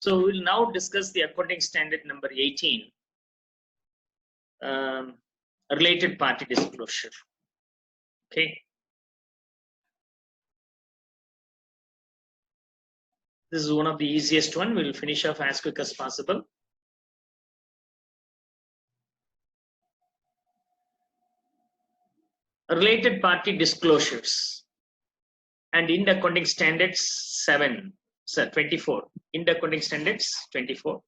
So we will now discuss the accounting standard number 18, related party disclosure. Okay. This is one of the easiest one. We will finish off as quick as possible. Related party disclosures and Ind accounting standards 24. Ind accounting standards 24.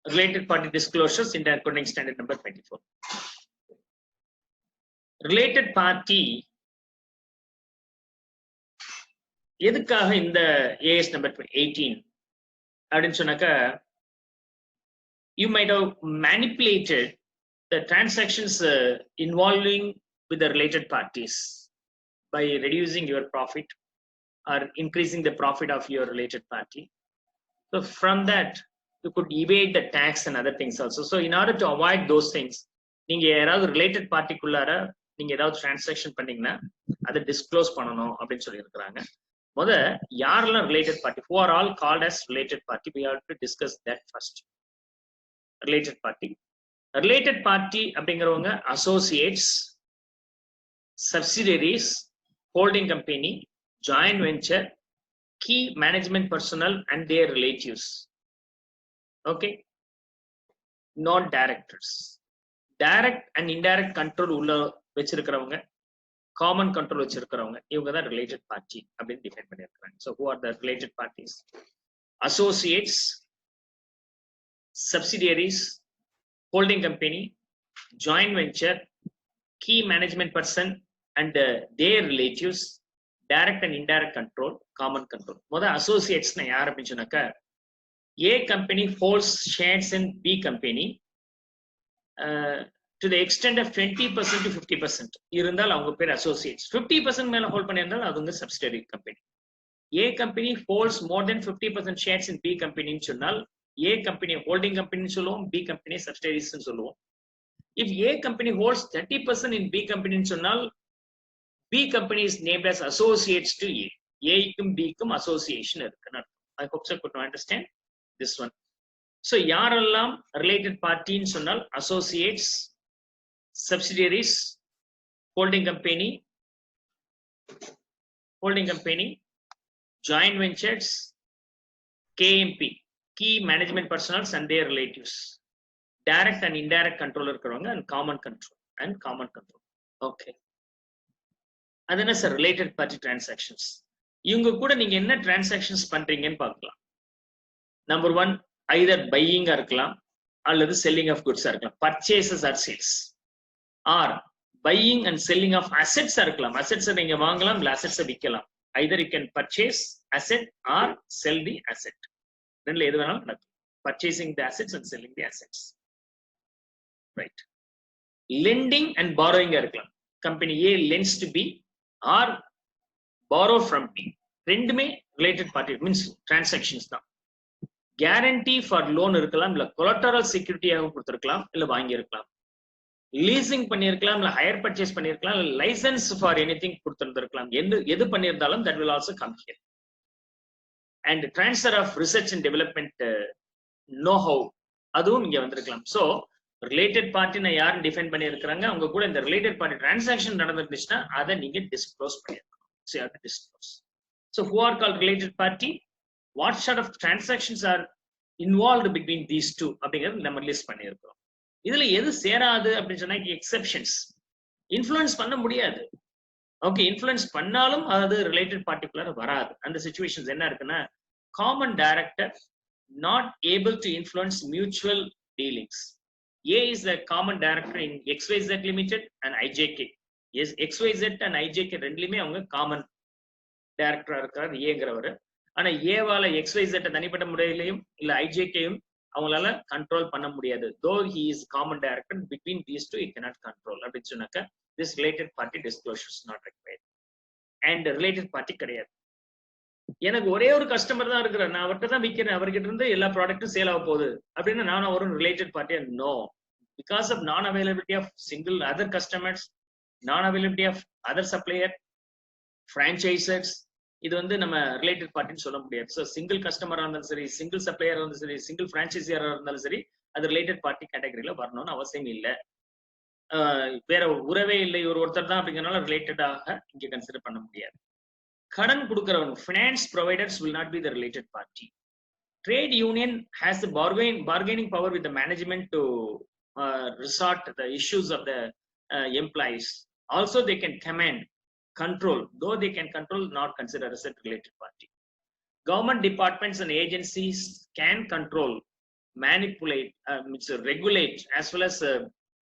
Related party disclosures Ind accounting standard number 24. Related party எதுக்காக இந்த AS number 18 அப்படின்னு சொன்னாக்க, you might have manipulated the transactions involving with the related parties by reducing your profit or increasing the profit of your related party. So from that you could evade the tax and other things also. So in order to avoid those things, நீங்க யாராவது related partyக்குள்ளார நீங்க ஏதாவது transaction பண்ணீங்கன்னா அதை disclose பண்ணணும் அப்படின்னு சொல்லி இருக்கிறாங்க. முத யாரெல்லாம் related party, who are all called as related party, we have to discuss that first. Related party அப்படிங்கிறவங்க associates, subsidiaries, holding company, joint venture, key management personnel and their relatives. Okay, not directors. Direct and indirect control உள்ள வச்சிருக்கிறவங்க, common control வச்சிருக்கிறவங்க, இவங்க தான் related party அப்படின்னு define பண்ணியிருக்காங்க. So who are the related parties? Associates, subsidiaries, holding company, joint venture, key management person and their relatives, direct and indirect control, common control. முத associates னா யார் அப்படின்னு சொன்னாக்க, A company holds shares in B company to the extent of 20% to 50% இருந்தால் அவங்க பேர் associates. 50% மேல hold பண்ணியிருந்தால் அது வந்து subsidiary company. A company holds more than 50% shares in B company ன்னு சொன்னால் A company holding company சொல்லுவோம், B company subsidiaries ன்னு சொல்லுவோம். If A company holds 30% in B company ன்னு சொன்னால் B company is named as associates to A. A க்கும் B க்கும் association இருக்குன்னு. I hope so could understand this one. So யாரெல்லாம் related party ன்னு சொன்னால் associates, subsidiaries, holding company, joint ventures, KMP, key management personnel and their relatives, direct and indirect control இருக்கிறவங்க and common control. Okay, அது என்ன sir related party transactions? இவங்க கூட நீங்க என்ன transactions பண்றீங்கன்னு பார்க்கலாம். Number 1, either buying இருக்கலாம் அல்லது selling of goods இருக்கலாம், purchases or sales, or buying and selling of assets இருக்கலாம். assets நீங்க வாங்கலாம் இல்ல assets விக்கலாம். either you can purchase asset or sell the asset. ரெண்டுல எது வேணாலும் நடக்கும். purchasing the assets and selling the assets. Right. lending and borrowing இருக்கலாம். company A lends to B or borrow from B. ரெண்டுமே related party means transactions தான். guarantee for loan இருக்கலாம் இல்ல collateral security ஆக கொடுத்திருக்கலாம் இல்ல வாங்கி இருக்கலாம். லீசிங் பண்ணியிருக்கலாம் இல்ல ஹையர் பர்ச்சேஸ் பண்ணியிருக்கலாம் இல்ல லைசன்ஸ் ஃபார் எனிதிங் கொடுத்திருந்திருக்கலாம். எது பண்ணியிருந்தாலும் that will also come here. and transfer of research and development know how அதுவும் இங்க வந்திருக்கலாம். so related party னா யார் டிஃபைன் பண்ணியிருக்காங்க, அவங்க கூட இந்த related party transaction நடந்துச்சுன்னா அதை நீங்க டிஸ்க்ளோஸ் பண்ணிருக்கணும். so you have to disclose. so who are called related party? what sort of transactions are involved between these two அப்படிங்கறது நம்ம லிஸ்ட் பண்ணியிருக்கோம். இதுல எது சேராது அப்படின்னு சொன்னா எக்ஸெப்ஷன்ஸ். இன்ஃப்ளூயன்ஸ் பண்ண முடியாது. ஓகே, இன்ஃப்ளூயன்ஸ் பண்ணாலும் அது ரிலேட்டட் பார்ட்டிகுலர் வராது. அந்த சிச்சுவேஷன்ஸ் என்ன இருக்குன்னா, common director not able to influence mutual dealings. A is the common director in XYZ limited and IJK. As XYZ and IJK ரெண்டுலயுமே அவங்க காமன் டைரக்டரா இருக்காரு ஏங்கிறவர். ஆனா ஏவால XYZ தனிப்பட்ட முறையிலையும் இல்ல IJKயும் அவங்களால கண்ட்ரோல் பண்ண முடியாது. though he is common director, between these two he cannot control அப்படின்னு சொன்னாக்க this related party disclosure is not required. and related party கிடையாது. எனக்கு ஒரே ஒரு கஸ்டமர் தான் இருக்கிறார், நான் அவர்கிட்ட தான் விற்கிறேன், அவர்கிட்ட இருந்து எல்லா ப்ராடக்ட்டும் சேல் ஆக போகுது அப்படின்னு நானும் ஒரு ரிலேட்டட் பார்ட்டியா? No. Because of non availability of single other customers, non availability of other supplier, franchisers, இது வந்து நம்ம ரிலேட்டட் பார்ட்டின்னு சொல்ல முடியாது. ஸோ சிங்கிள் கஸ்டமரா இருந்தாலும் சரி, சிங்கிள் சப்ளையரா இருந்தாலும் சரி, சிங்கிள் பிரான்ச்சைசியரா இருந்தாலும் சரி, அது ரிலேட்டட் பார்ட்டி கேட்டகரியில வரணும்னு அவசியம் இல்லை. வேற உறவே இல்லை, ஒருத்தர் தான் அப்படிங்கறனால ரிலேட்டடாக இங்க கன்சிடர் பண்ண முடியாது. கடன் கொடுக்கிறவங்க, finance providers will not be the related party. Trade union has the bargaining power with the management to resort the issues of the employees. Also, they can command, control, though they can control, not consider as a related party. Government departments and agencies can control, manipulate, regulate, as well as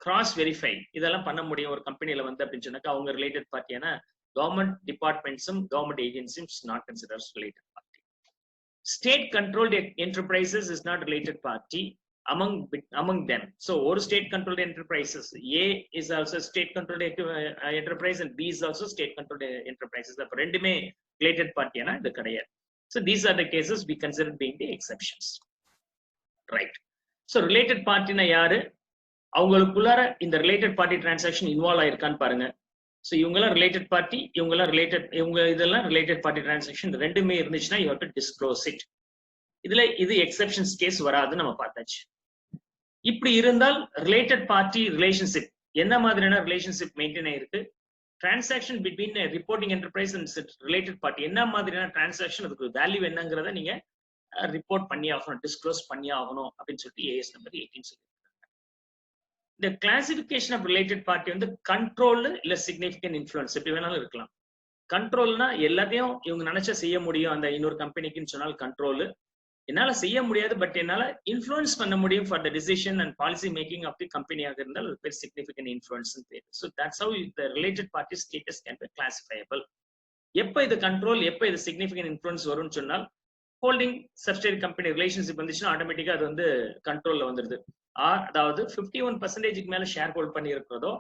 cross verify. இதெல்லாம் பண்ண முடியும் ஒரு கம்பெனில வந்து அப்படின்னு சொன்னாக்க அவங்க related பார்ட்டியான government departments, government agencies not considered as related party. State controlled enterprises is not related party among them. So or state controlled enterprises, A is also state controlled enterprise and B is also state controlled enterprises. அப்ப ரெண்டுமே related party ana இது கிடையாது. So these are the cases we consider being the exceptions, right? So related party na யாரு, அவங்களுக்குள்ளார இந்த related party transaction involve ஆயிருக்கான்னு பாருங்க. So இவங்கெல்லாம் related party, இவங்கெல்லாம் related, இவங்க இதெல்லாம் ரிலேட்டட் பார்ட்டி டிரான்சாக்ஷன் ரெண்டுமே இருந்துச்சுன்னா you have to disclose it. இதுல இது எக்ஸெப்ஷன்ஸ் கேஸ் வராதுன்னு நம்ம பார்த்தாச்சு. இப்படி இருந்தால் ரிலேட்டட் பார்ட்டி ரிலேஷன்ஷிப் என்ன மாதிரியான ரிலேஷன்ஷிப் மெயின்டைன் ஆயிருக்கு, transaction between reporting enterprise and related party என்ன மாதிரியான டிரான்சாக்ஷன், அதுக்கு வேல்யூ என்னங்கிறத நீங்க ரிப்போர்ட் பண்ணி ஆகணும், டிஸ்க்ளோஸ் பண்ணி ஆகணும் அப்படின்னு சொல்லிட்டு ஏஎஸ் நம்பர் 18 சொல்லி. இந்த கிளாசிபிகேஷன் ஆஃப் ரிலேட்டட் பார்ட்டி வந்து கண்ட்ரோல் இல்ல சிக்னிபிகன்ட் இன்ஃப்ளூயன்ஸ் எப்படி வேணாலும் இருக்கலாம். கண்ட்ரோல்னா எல்லாத்தையும் இவங்க நினைச்சா செய்ய முடியும் அந்த இன்னொரு கம்பெனிக்குன்னு சொன்னால் கண்ட்ரோல். என்னால செய்ய முடியாது, பட் என்னால இன்ஃப்ளூயன்ஸ் பண்ண முடியும் for the decision and policy making of the கம்பெனியாக இருந்தால் அது பேர் சிக்னிபிகன்ட் இன்ஃப்ளூயன்ஸ் பேர். So that's how the related party status can be classifiable. எப்ப இது கண்ட்ரோல், எப்ப இது சிக்னிபிகன்ட் இன்ஃப்ளூயன்ஸ் வரும்னு சொன்னால் ஹோல்டிங் சப்சிடரி கம்பெனி ரிலேஷன்ஷிப் வந்துச்சுன்னா ஆட்டோமேட்டிக்கா அது வந்து கண்ட்ரோல்ல வந்துருது. அதாவது 51% மேல ஷேர் ஹோல்ட் பண்ணி இருக்கிறதோ,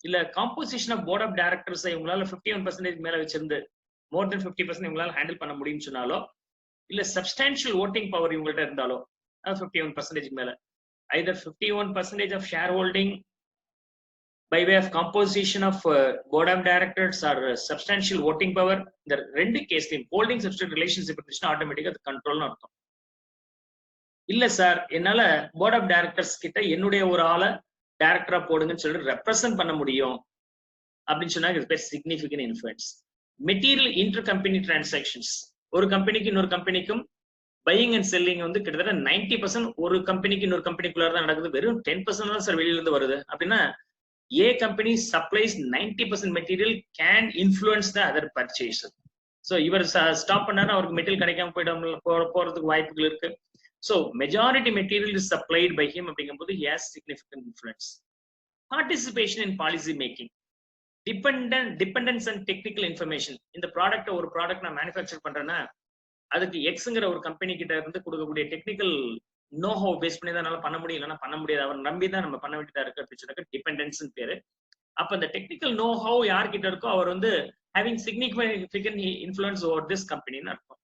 இல்ல composition of board of directors இவங்களால 51% மேல வச்சிருந்து மோர் தென் 50% இவங்களால ஹேண்டில் பண்ண முடியும்னு சொன்னாலோ, இல்ல சப்ஸ்டான்ஷியல் ஓட்டிங் பவர் இவங்கள்ட்ட இருந்தாலோ 51% மேல, either 51% of share holding by way of composition of board of directors or substantial voting power, இந்த ரெண்டு கேஸ்லயும் ஹோல்டிங் சப்ஸ்டிட்யூட் ரிலேஷன்ஷிப் இருந்துச்சுன்னா ஆட்டோமேட்டிக்கா அது கண்ட்ரோல்னு அர்த்தம். இல்ல சார் என்னால போர்ட் ஆஃப் டைரக்டர்ஸ் கிட்ட என்னுடைய ஒரு ஆளை டைரக்டரா போடுங்கன்னு சொல்லிட்டு ரெப்ரசென்ட் பண்ண முடியும் அப்படின்னு சொன்னா இது பேர் significant influence. Material inter company transactions, ஒரு கம்பெனிக்கு இன்னொரு கம்பெனிக்கும் பையிங் அண்ட் செல்லிங் வந்து கிட்டத்தட்ட 90% ஒரு கம்பெனிக்கு இன்னொரு கம்பெனிக்குள்ளார தான் நடக்குது, வெறும் 10% தான் சார் வெளியில இருந்து வருது அப்படின்னா A company supplies 90% material can influence the other purchaser. So இவர் ஸ்டாப் பண்ணாரு, அவருக்கு மெட்டீரியல் கிடைக்காம போறதுக்கு வாய்ப்புகள் இருக்கு. So majority material is supplied by him அப்படிங்கும்போது he has significant influence. Participation in policy making, dependence on technical information. இந்த product ஒரு ப்ராடக்ட் நான் மேனுஃபேக்சர் பண்றேன்னா அதுக்கு எக்ஸ்ங்கிற ஒரு கம்பெனி கிட்ட இருந்து கொடுக்கக்கூடிய டெக்னிக்கல் நோ ஹோ பேஸ் பண்ணி தான் பண்ண முடியும், இல்லைன்னா பண்ண முடியாது, அவர் நம்பி தான் நம்ம பண்ண வேண்டியதா இருக்கு அப்படின்னு சொன்னாக்க டிபெண்டன்ஸ் பேரு. அப்ப அந்த டெக்னிக்கல் நோ ஹோ யார்கிட்ட இருக்கோ அவர் வந்து having significant influence over this கம்பெனின்னு அர்த்தம்.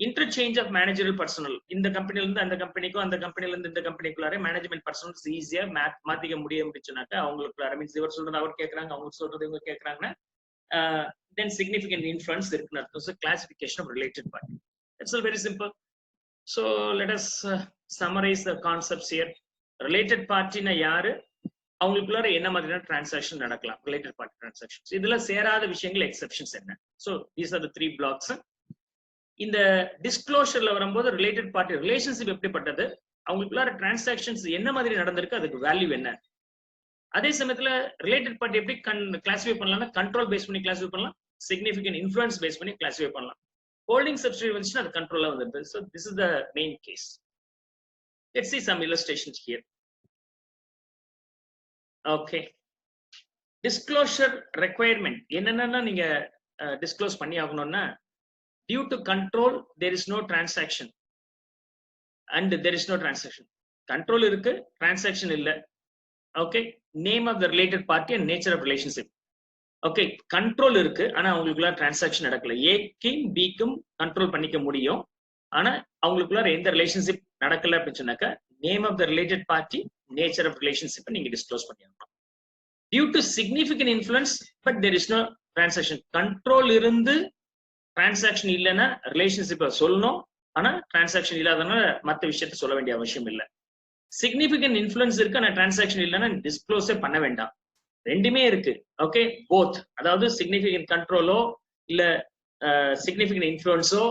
இன்டர்சேஞ்ச் ஆஃப் மேனேஜரல் பர்சனல், இந்த கம்பெனில இருந்து அந்த கம்பெனிக்கும் அந்த கம்பெனில இருந்து இந்த கம்பெனிக்குள்ளார மேனேஜ்மெண்ட் பர்சனல்ஸ் ஈஸியா மாத்திக்க முடியும் அப்படின்னு சொன்னாக்க அவங்களுக்குள்ளார மீன்ஸ் இவர் சொல்றது அவர் கேட்கறாங்க, அவங்க சொல்றது இவங்க கேட்கறாங்கன்னா தென் சிக்னிபிகன்ட் இன்ஃப்ளூயன்ஸ் இருக்குன்னு அர்த்தம். So classification of related party, it's all very simple. So let us summarize the concepts here. Related party na யாரு, அவங்களுக்குள்ள என்ன மாதிரியான டிரான்சாக்ஷன் நடக்கலாம், ரிலேட்டட் பார்ட்டி டிரான்சாக்ஷன்ஸ். இதுல சேராத விஷயங்கள் எக்ஸெப்ஷன்ஸ் என்ன. So these are the 3 blocks. இந்த டிஸ்க்ளோஷர்ல வரும்போது ரிலேட்டட் பார்ட்டி ரிலேஷன்ஷிப் எப்படிப்பட்டது, அவங்களுக்குள்ள டிரான்சாக்ஷன்ஸ் என்ன மாதிரி நடந்திருக்கு, அதுக்கு வேல்யூ என்ன. அதே சமயத்துல ரிலேட்டட் பார்ட்டி எப்படி கிளாசிஃபை பண்ணலாம்னா கண்ட்ரோல் பேஸ் பண்ணி கிளாசிஃபை பண்ணலாம், சிக்னிபிகன்ட் இன்ஃப்ளூயன்ஸ் பேஸ் பண்ணி கிளாசிஃபை பண்ணலாம். Holding subsidiary வந்துச்சுன்னா அது கண்ட்ரோலா வந்துருது. So this is the main case. Let's see some illustrations here. Okay. Disclosure requirement என்னன்னா நீங்க disclose பண்ணி ஆகணும்னா due to control there is no transaction and there is no transaction. Control இருக்கு, transaction இல்ல. Okay. Name of the related party and nature of relationship. Okay, control இருக்கு, ஆனா அவங்களுக்குள்ள transaction நடக்கல. ஏக்கும் பிக்கும் கண்ட்ரோல் பண்ணிக்க முடியும், ஆனா அவங்களுக்குள்ள எந்த ரிலேஷன்ஷிப் நடக்கல அப்படின்னு சொன்னாக்க name of the related party, nature of relationship நீங்க டிஸ்க்ளோஸ் பண்ணிடணும். Due to significant influence but there is no transaction. Control இருந்து டிரான்சாக்ஷன் இல்லைன்னா ரிலேஷன்ஷிப்பை சொல்லணும், ஆனா டிரான்சாக்ஷன் இல்லாதனால மற்ற விஷயத்த சொல்ல வேண்டிய அவசியம் இல்லை. சிக்னிஃபிகன்ட் இன்ஃப்ளூயன்ஸ் இருக்கு, ஆனா டிரான்சாக்ஷன் இல்லைன்னா டிஸ்க்ளோஸே பண்ண வேண்டாம். ரெண்டுமே இருக்கு. ஓகே, போத், அதாவது சிக்னிஃபிகன்ட் கண்ட்ரோலோ இல்ல சிக்னிஃபிகன்ட் இன்ஃப்ளூயன்ஸோ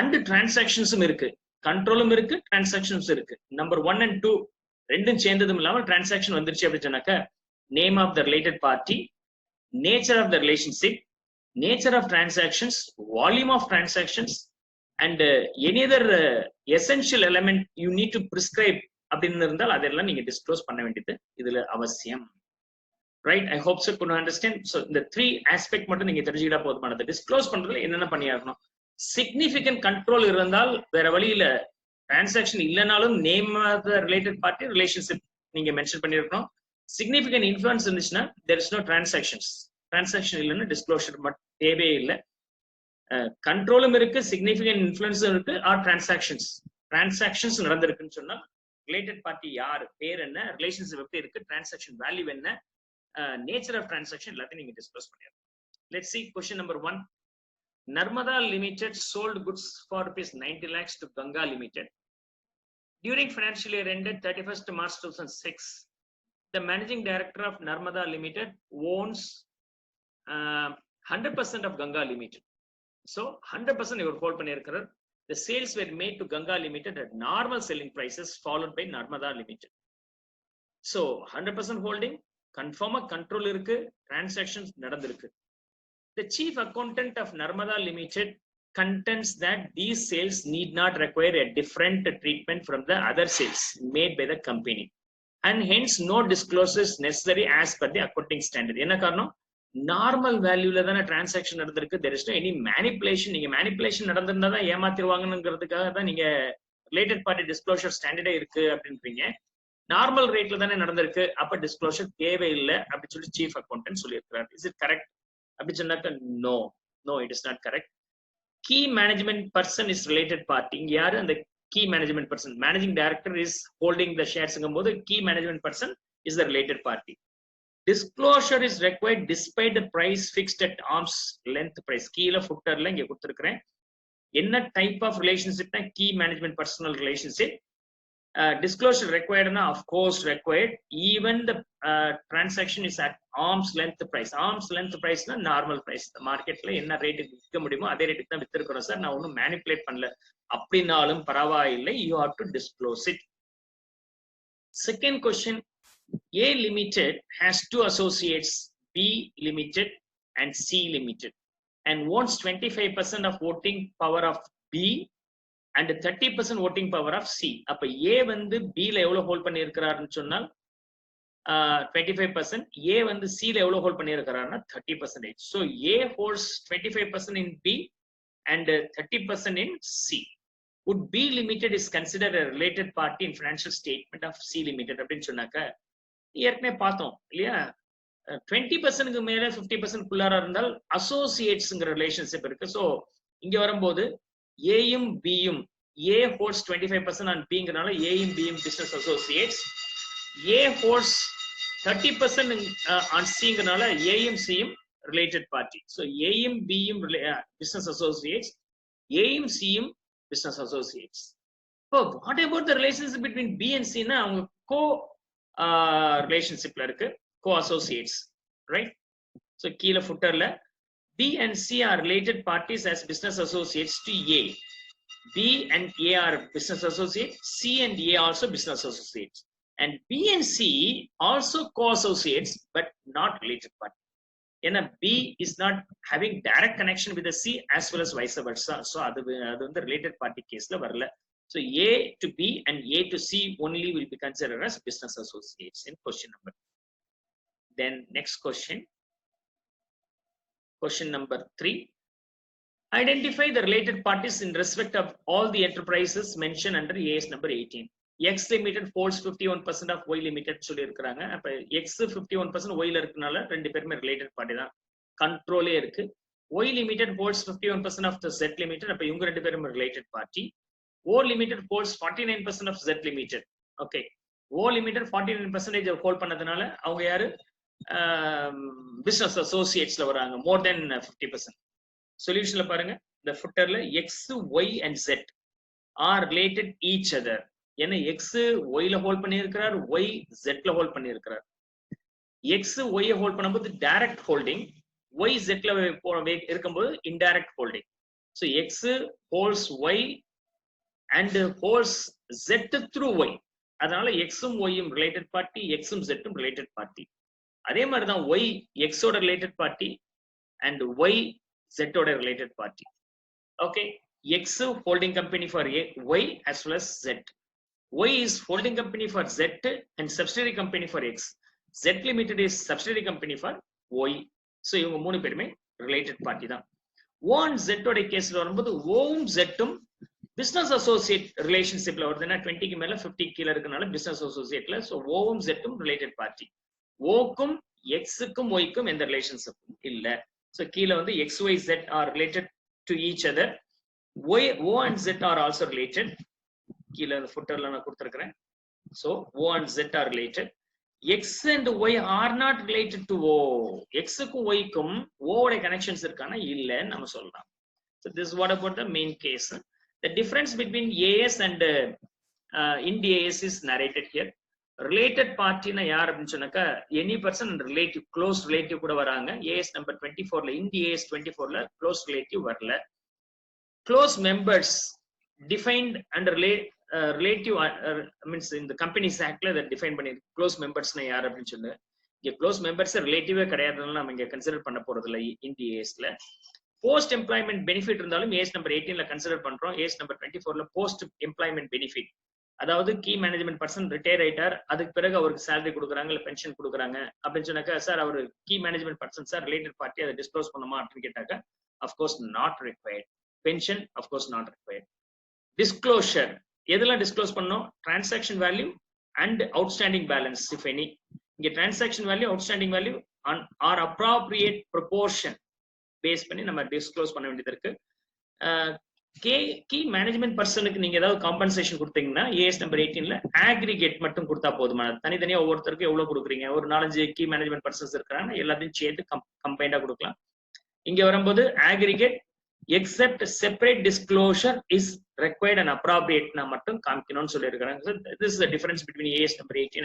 அண்ட் டிரான்சாக்ஷன்ஸும் இருக்கு. கண்ட்ரோலும் இருக்கு, டிரான்சாக்ஷன்ஸ் இருக்கு. நம்பர் 1 and 2 ரெண்டும் சேர்ந்ததும் இல்லாம டிரான்சாக்ஷன் வந்துருச்சு அப்படின்னு சொன்னாக்க name of the related party, nature of the relationship, nature of transactions, volume of transactions and any other essential element you need to prescribe அப்படின்னு இருந்தால் அதெல்லாம் நீங்க டிஸ்க்ளோஸ் பண்ண வேண்டியது இதுல அவசியம். Right, I hope so you can understand. So இந்த 3 ஆஸ்பெக்ட் மட்டும் நீங்க தெரிஞ்சுக்கிட்டா போதுமானது. டிஸ்க்ளோஸ் பண்றதுல என்னென்ன பண்ணியாகணும்? சிக்னிஃபிகன்ட் கண்ட்ரோல் இருந்தால் வேற வழியில டிரான்சாக்ஷன் இல்லைனாலும் name of the related party, relationship நீங்க மென்ஷன் பண்ணிருக்கணும். சிக்னிஃபிகன்ட் இன்ஃப்ளூயன்ஸ் இருந்துச்சுன்னா there is no transactions. Transaction இல்லைன்னா டிஸ்க்ளோஷர் மட்டும் தேவையே இல்லை. கண்ட்ரோலும் இருக்கு, சிக்னிஃபிகன்ட் இன்ஃப்ளூயன்ஸும் இருக்கு, ஆர் டிரான்சாக்ஷன்ஸ் நடந்திருக்குன்னு சொன்னா ரிலேட்டட் பார்ட்டி யாரு, பேர் என்ன, ரிலேஷன்ஷிப் எப்படி இருக்கு, டிரான்சாக்ஷன் வேல்யூ என்ன, நேச்சர் ஆஃப் டிரான்சாக்ஷன் எல்லாத்தையும் நீங்க டிஸ்க்ளோஸ் பண்ணிடணும். Let's see question number 1. Narmada Limited sold goods for ₹90 lakhs to Ganga Limited. During financial year ended 31st March 2006, the managing director of Narmada Limited owns 100% of Ganga Limited. So 100% இவர் hold பண்ணியிருக்கிறார். The sales were made to Ganga Limited at normal selling prices followed by Narmada Limited. So 100% holding, கன்ஃபார்மா control இருக்கு, transactions நடந்திருக்கு. The chief accountant of Narmada Limited contends that these sales need not require a different treatment from the other sales made by the company and hence no disclosures necessary as per the accounting standard. என்ன காரணம்? Normal வேல்யூல தானே transaction நடந்திருக்கு. there is no any manipulation. நீங்க manipulation நடந்திருந்தா தான் ஏமாத்திருவாங்கங்கிறதுக்காக தான் நீங்க related party disclosure ஸ்டாண்டர்டே இருக்கு அப்படின்றீங்க. நார்மல் ரேட்ல தானே நடந்திருக்கு, அப்ப டிஸ்க்ளோஷர் தேவையில்லை அப்படின்னு சொல்லி சீஃப் அக்கௌண்டன்ட் சொல்லியிருக்கிறார். இஸ் இட் கரெக்ட் அப்படி சொன்னாக்க no it is not correct. Key management person is related party. இங்க யாரு அந்த key management person? Managing director is holding the ஷேர்ஸ்ங்கும் போது key management person is the related party. Disclosure is required despite the price fixed at arms length price. கீழே ஃபுட்டர்ல இங்க கொடுத்துருக்கிறேன். என்ன டைப் ஆஃப் ரிலேஷன்ஷிப்னா key management personnel relationship. Disclosure required na, of course required, even the transaction is at arm's length price. Arm's length price na normal price. The market la enna rate vikka mudiyumo adhe rate ku dhaan vithirukorom sir, na onnu manipulate pannala appadinaalum paravailla, you have to disclose it. Second question, A Limited has two associates, B Limited and C Limited, and owns 25% of voting power of B and 30% voting power of C. அப்ப A வந்து B ல எவ்வளவு hold பண்ணி இருக்கிறாருன்னு சொன்னால் 25%, A வந்து C ல எவ்வளவு ஹோல்ட் பண்ணி இருக்கிறாருன்னா 30%. So A holds 25% in B and 30% in C. Would B Limited is considered a related party in financial statement of C Limited அப்படின்னு சொன்னாக்க ஏற்கனவே பார்த்தோம் இல்லையா? 20%க்கு மேல 50% குள்ளார இருந்தால் அசோசியேட்ஸ்ங்கிற ரிலேஷன்ஷிப் இருக்கு. ஸோ இங்க வரும்போது ஏயும் பியும், A holds 25% on Bங்கிறனால ஏயும் பியும் business Associates, A holds 30% on Cங்கிறனால ஏயும் சியும் ரிலேட்டட் பார்ட்டி. ஸோ ஏயும் பியும் பிசினஸ் அசோசியேட்ஸ், ஏயும் சியும் பிசினஸ் அசோசியேட்ஸ். இப்போ what about the relationship between B and சின்னா அவங்க கோ ரிலேஷன்ஷிப்ல இருக்கு, கோ அசோசியேட்ஸ், ரைட்? ஸோ கீழே ஃபுட்டர்ல B and C are related parties as business associates to A. B and A are business associates, C and A also business associates. And B and C also co-associates but not related party. And B is not having direct connection with the C as well as vice versa. So that's the related party case. So A to B and A to C only will be considered as business associates in question number. Then next question. Question number 3. Identify the related parties in respect of all the enterprises mentioned under AS number 18. X Limited holds 51% of Y Limited சொல்லி இருக்கிறாங்க. அப்ப X 51% Y ல இருக்கனால ரெண்டு பேருமே related party தான். கண்ட்ரோலே இருக்கு. Y limited holds 51% of the Z limited. அப்ப இவங்க ரெண்டு பேரும் related party. O limited holds 49% of Z limited. Okay, O limited 49% hold பண்ணதுனால அவங்க யாரு பிசினஸ் அசோசியேட்ஸ்ல வராங்க, மோர் தென் 50%. சொல்யூஷன்ல பாருங்க, இந்த ஃபுட்டர்ல X, Y and Z are related each other. ஏன்னா X Y ல ஹோல்ட் பண்ணி இருக்கிறார், Y Z ல ஹோல்ட் பண்ணி இருக்கிறார். X Y ஹோல்ட் பண்ணும்போது டைரக்ட் ஹோல்டிங், Y Z ல இருக்கும்போது indirect holding. So X holds Y and holds Z through Y. அதனால X-உம் Y-யும் ரிலேட்டட் பார்ட்டி, X-உம் Z-உம் ரிலேட்டட் பார்ட்டி. அதே மாதிரி தான் Y X-ஓட ரிலேட்டட் பார்ட்டி and Y Z-ஓட related party. Okay, X holding company for Y as well as Z. Y is holding company for Z and subsidiary company for X. Z limited is subsidiary company for Y. So இவங்க மூணு பேருமே related party தான். O and Z-ஓட கேஸ்ல வரும்போது O-ம் Z-உம் business associate ரிலேஷன்ஷிப்ல வருதுன்னா 20க்கு மேல 50 கீழே இருக்கனால பிசினஸ் அசோசியேட்ல. ஸோ ஓவும் Z-உம் ரிலேட்டட் பார்ட்டி. ஓக்கும் எக்ஸுக்கும் ஒய்க்கும் எந்த ரிலேஷன்ஷிப்பும் இல்ல. ஸோ கீழே வந்து XYZ are related to each other. O and Z are also related. கீழே ஃபுட்டர்ல நான் கொடுத்துருக்கிறேன். So O and Z are related. X and Y are not related to O. X-க்கும் Y-க்கும் O-ஓட கனெக்ஷன்ஸ் இருக்கானா இல்லைன்னு நம்ம சொல்லலாம். So this is what about the main case. The difference between AS and Ind AS is narrated here. Related party na yaar appadinu சொன்னாக்க any person and relative, close relative கூட வராங்க. AS number 24ல Ind AS 24ல close relative வரல. Close members defined under relative means in the Companies Actல that define பண்ணி close members na yaar appadinu சொல்லுங்க. இங்க close members relative கிடையாதுனால நம்ம இங்க consider பண்ண போறது இல்ல Ind ASல. போஸ்ட் எம்ப்ளாய்மெண்ட் பெனிஃபிட் இருந்தாலும் ஏஸ் நம்பர் 18ல கன்சிடர் பண்றோம். ஏஸ் நம்பர் 24ல போஸ்ட் எம்ப்ளாய்மெண்ட் பெனிஃபிட், அதாவது கீ மேனேஜ்மெண்ட் பர்சன் ரிட்டையர் ஆயிட்டார், அதுக்கு பிறகு அவருக்கு சேலரி கொடுக்குறாங்க இல்ல பென்ஷன் கொடுக்குறாங்க அப்படின்னு சொன்னாக்கா, சார் அவர் key management person sir related party அதை டிஸ்க்ளோஸ் பண்ணுமா அப்படின்னு கேட்டாக்க of course not required. Pension of course not required. Disclosure எதெல்லாம் டிஸ்க்ளோஸ் பண்ணோம்? Transaction value and outstanding balance if any. இங்க transaction value, outstanding value are appropriate proportion base பண்ணி நம்ம disclose பண்ண வேண்டியது இருக்கு. கீ மேனேஜ்மெண்ட் பர்சனுக்கு நீங்க ஏதாவது காம்பன்சேஷன் கொடுத்தீங்கன்னா ஏஎஸ் நம்பர் 18ல ஆக்ரிகேட் மட்டும் கொடுத்தா போதுமானது. தனித்தனியா ஒவ்வொருத்தருக்கும் எவ்வளவு கொடுக்குறீங்க, ஒரு 4-5 கீ மேனேஜ்மெண்ட் பர்சன்ஸ் இருக்கிறாங்க, எல்லாத்தையும் சேர்த்து கம்பைண்டா கொடுக்கலாம். இங்க வரும்போது aggregate except separate disclosure is required and appropriate மட்டும் காமிக்கணும்னு சொல்லியிருக்காங்க. This is the difference between AS number 18